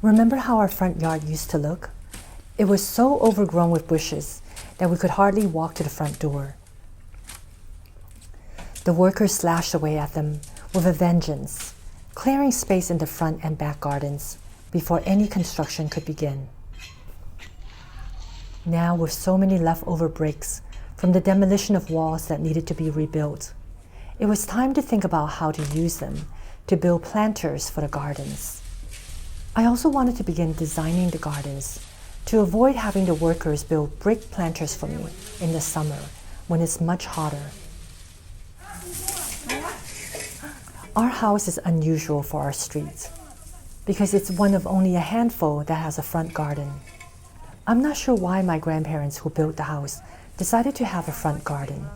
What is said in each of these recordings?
Remember how our front yard used to look? It was so overgrown with bushes that we could hardly walk to the front door. The workers slashed away at them with a vengeance, clearing space in the front and back gardens before any construction could begin. Now, with so many leftover bricks from the demolition of walls that needed to be rebuilt, it was time to think about how to use them to build planters for the gardens. I also wanted to begin designing the gardens to avoid having the workers build brick planters for me in the summer when it's much hotter. Our house is unusual for our street because it's one of only a handful that has a front garden. I'm not sure why my grandparents who built the house decided to have a front garden,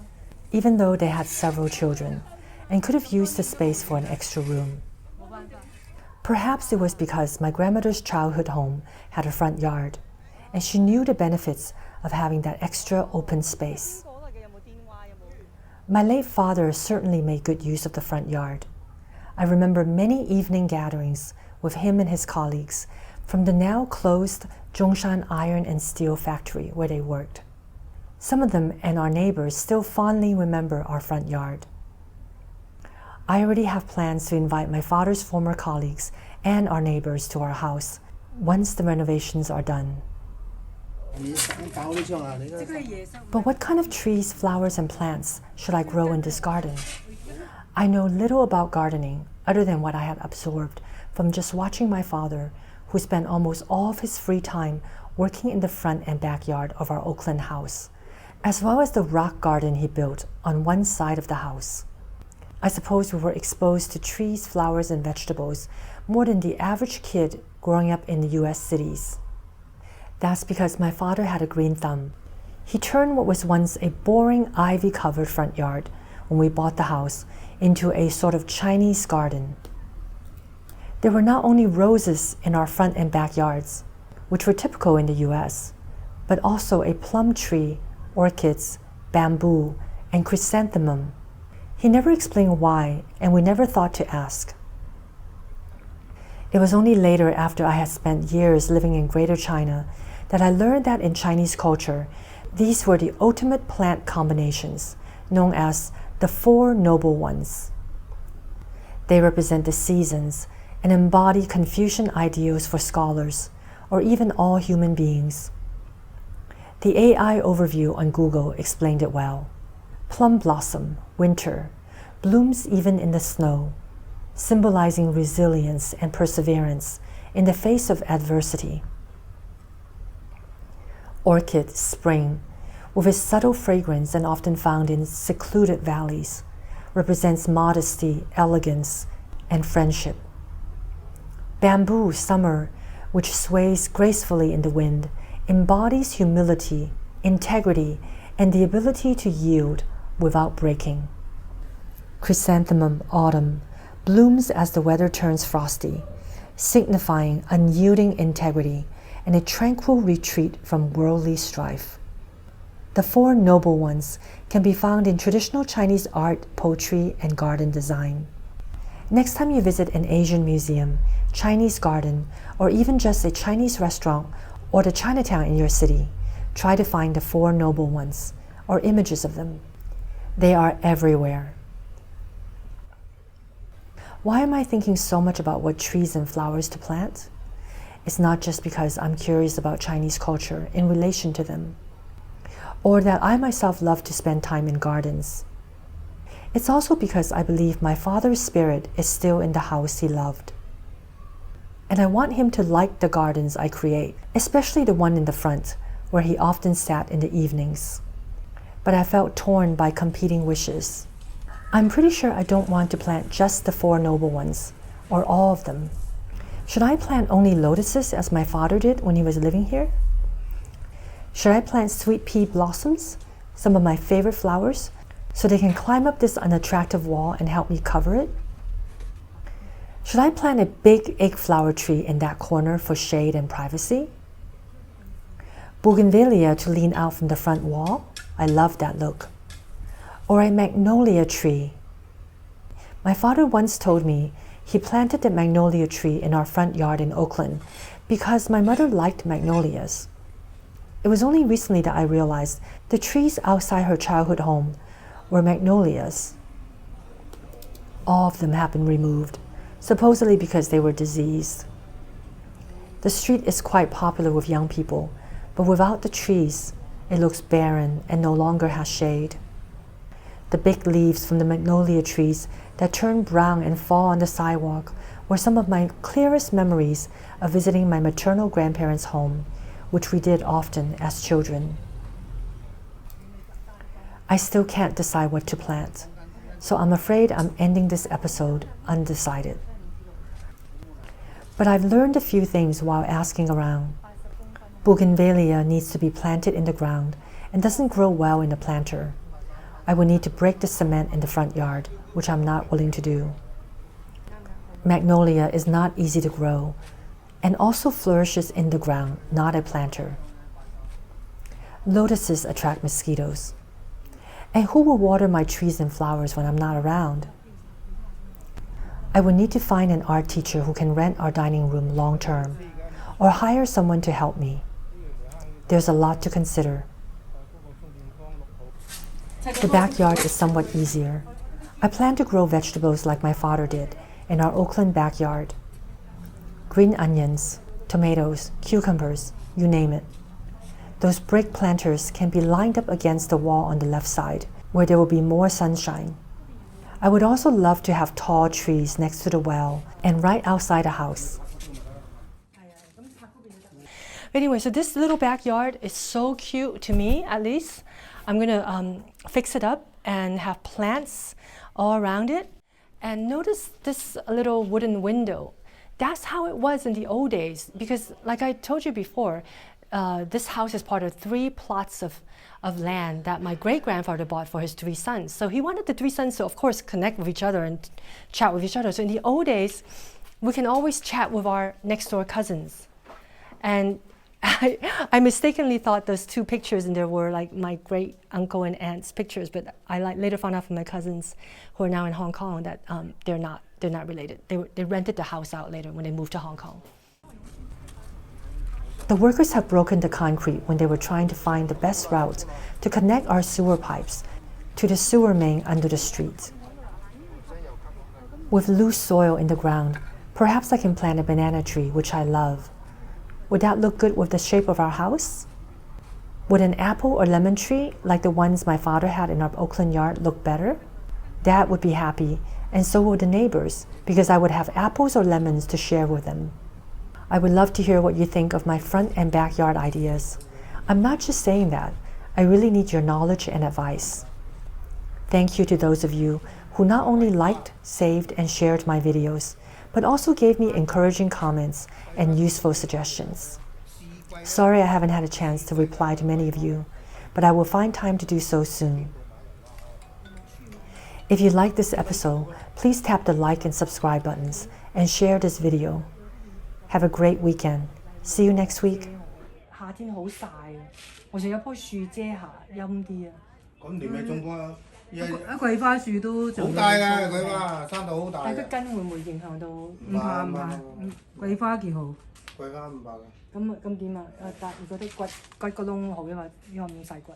even though they had several children and could have used the space for an extra room. Perhaps it was because my grandmother's childhood home had a front yard, and she knew the benefits of having that extra open space. My late father certainly made good use of the front yard. I remember many evening gatherings with him and his colleagues from the now closed Zhongshan Iron and Steel Factory where they worked. Some of them and our neighbors still fondly remember our front yard. I already have plans to invite my father's former colleagues and our neighbors to our house once the renovations are done. But what kind of trees, flowers, and plants should I grow in this garden? I know little about gardening other than what I had absorbed from just watching my father, who spent almost all of his free time working in the front and backyard of our Oakland house, as well as the rock garden he built on one side of the house. I suppose we were exposed to trees, flowers, and vegetables more than the average kid growing up in the US cities. That's because my father had a green thumb. He turned what was once a boring ivy-covered front yard when we bought the house into a sort of Chinese garden. There were not only roses in our front and backyards, which were typical in the US, but also a plum tree, orchids, bamboo, and chrysanthemum. He never explained why, and we never thought to ask. It was only later, after I had spent years living in Greater China, that I learned that in Chinese culture, these were the ultimate plant combinations, known as the Four Noble Ones. They represent the seasons and embody Confucian ideals for scholars, or even all human beings. The AI overview on Google explained it well. Plum blossom, winter, blooms even in the snow, symbolizing resilience and perseverance in the face of adversity. Orchid, spring, with its subtle fragrance and often found in secluded valleys, represents modesty, elegance, and friendship. Bamboo, summer, which sways gracefully in the wind, embodies humility, integrity, and the ability to yield without breaking. Chrysanthemum, autumn, blooms as the weather turns frosty, signifying unyielding integrity and a tranquil retreat from worldly strife. The Four Noble Ones can be found in traditional Chinese art, poetry, and garden design. Next time you visit an Asian museum, Chinese garden, or even just a Chinese restaurant or the Chinatown in your city, try to find the Four Noble Ones, or images of them. They are everywhere. Why am I thinking so much about what trees and flowers to plant? It's not just because I'm curious about Chinese culture in relation to them, or that I myself love to spend time in gardens. It's also because I believe my father's spirit is still in the house he loved. And I want him to like the gardens I create, especially the one in the front, where he often sat in the evenings. But I felt torn by competing wishes. I'm pretty sure I don't want to plant just the Four Noble Ones, or all of them. Should I plant only lotuses as my father did when he was living here? Should I plant sweet pea blossoms, some of my favorite flowers, so they can climb up this unattractive wall and help me cover it? Should I plant a big egg flower tree in that corner for shade and privacy? Bougainvillea to lean out from the front wall? I love that look. Or a magnolia tree. My father once told me He planted the magnolia tree in our front yard in Oakland because my mother liked magnolias. It was only recently that I realized the trees outside her childhood home were magnolias. All of them have been removed, supposedly because they were diseased. The street is quite popular with young people, but without the trees, it looks barren and no longer has shade. The big leaves from the magnolia trees that turn brown and fall on the sidewalk were some of my clearest memories of visiting my maternal grandparents' home, which we did often as children. I still can't decide what to plant, so I'm afraid I'm ending this episode undecided. But I've learned a few things while asking around. Bougainvillea needs to be planted in the ground and doesn't grow well in the planter. I will need to break the cement in the front yard, which I'm not willing to do. Magnolia is not easy to grow and also flourishes in the ground, not a planter. Lotuses attract mosquitoes. And who will water my trees and flowers when I'm not around? I will need to find an art teacher who can rent our dining room long term, or hire someone to help me. There's a lot to consider. The backyard is somewhat easier. I plan to grow vegetables like my father did in our Oakland backyard. Green onions, tomatoes, cucumbers, you name it. Those brick planters can be lined up against the wall on the left side, where there will be more sunshine. I would also love to have tall trees next to the well and right outside the house. Anyway, so this little backyard is so cute to me, at least. I'm gonna fix it up and have plants all around it. And notice this little wooden window. That's how it was in the old days, because like I told you before, this house is part of 3 plots of land that my great-grandfather bought for his 3 sons. So he wanted the 3 sons to, of course, connect with each other and chat with each other. So in the old days, we can always chat with our next-door cousins. And I mistakenly thought those 2 pictures in there were like my great uncle and aunt's pictures, but I later found out from my cousins who are now in Hong Kong that they're not related. They rented the house out later when they moved to Hong Kong. The workers have broken the concrete when they were trying to find the best route to connect our sewer pipes to the sewer main under the street. With loose soil in the ground, perhaps I can plant a banana tree, which I love. Would that look good with the shape of our house? Would an apple or lemon tree, like the ones my father had in our Oakland yard, look better? Dad would be happy, and so would the neighbors, because I would have apples or lemons to share with them. I would love to hear what you think of my front and backyard ideas. I'm not just saying that. I really need your knowledge and advice. Thank you to those of you who not only liked, saved, and shared my videos, but also gave me encouraging comments and useful suggestions. Sorry I haven't had a chance to reply to many of you, but I will find time to do so soon. If you like this episode, please tap the like and subscribe buttons and share this video. Have a great weekend. See you next week. 夏天好曬啊！我仲有棵樹遮下，陰啲啊。咁點樣種棵？一桂花樹都好大㗎，桂花生到好大。但係個根會唔會影響到？唔怕，桂花幾好。桂花唔怕㗎。咁點啊？但如果啲骨個窿好，因為咁細骨。